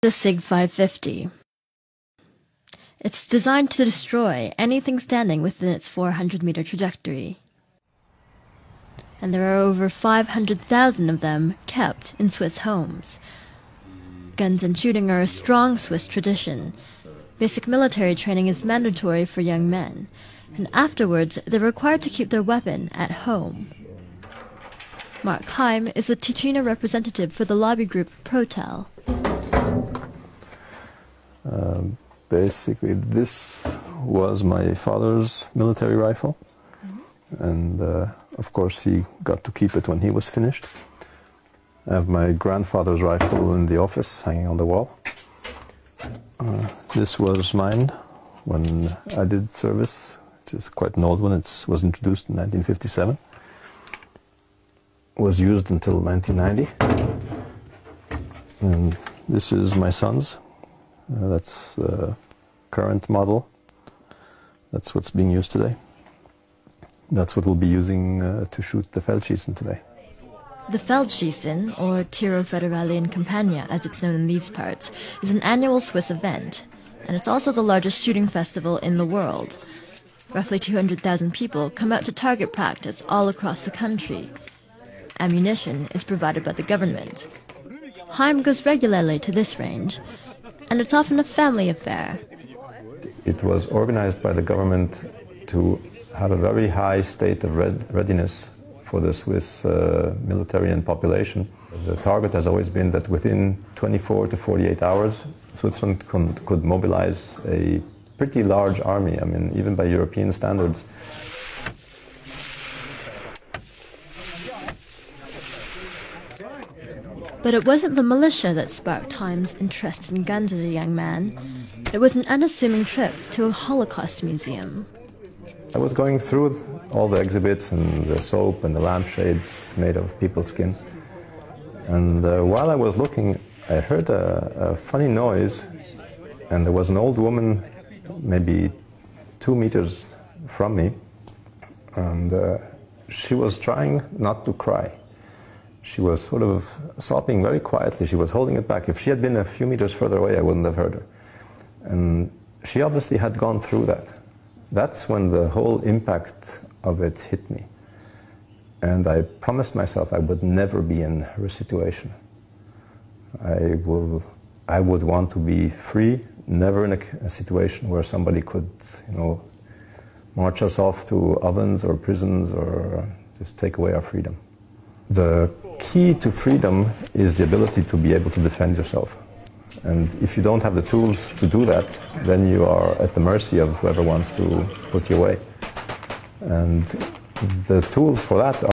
The SIG 550. It's designed to destroy anything standing within its 400-meter trajectory. And there are over 500,000 of them kept in Swiss homes. Guns and shooting are a strong Swiss tradition. Basic military training is mandatory for young men, and afterwards they're required to keep their weapon at home. Mark Heim is the Ticino representative for the lobby group Protel. Basically, this was my father's military rifle, and of course he got to keep it when he was finished. I have my grandfather's rifle in the office, hanging on the wall. This was mine when I did service, which is quite an old one. It was introduced in 1957. Was used until 1990. And this is my son's. That's the current model. That's what's being used today. That's what we'll be using to shoot the Feldschießen today. The Feldschießen, or Tiro Federale in Campagna as it's known in these parts, is an annual Swiss event, and it's also the largest shooting festival in the world. Roughly 200,000 people come out to target practice all across the country. Ammunition is provided by the government. Heim goes regularly to this range, and it's often a family affair. It was organized by the government to have a very high state of readiness for the Swiss military and population. The target has always been that within 24 to 48 hours, Switzerland could mobilize a pretty large army, I mean, even by European standards. But it wasn't the militia that sparked Heim's interest in guns as a young man. It was an unassuming trip to a Holocaust museum. I was going through all the exhibits and the soap and the lampshades made of people's skin. And while I was looking, I heard a funny noise, and there was an old woman maybe 2 meters from me, and she was trying not to cry. She was sort of sobbing very quietly. She was holding it back. If she had been a few meters further away, I wouldn't have heard her. And she obviously had gone through that. That's when the whole impact of it hit me. And I promised myself I would never be in her situation. I would want to be free, never in a situation where somebody could, march us off to ovens or prisons or just take away our freedom. The key to freedom is the ability to be able to defend yourself. And if you don't have the tools to do that, then you are at the mercy of whoever wants to put you away. And the tools for that are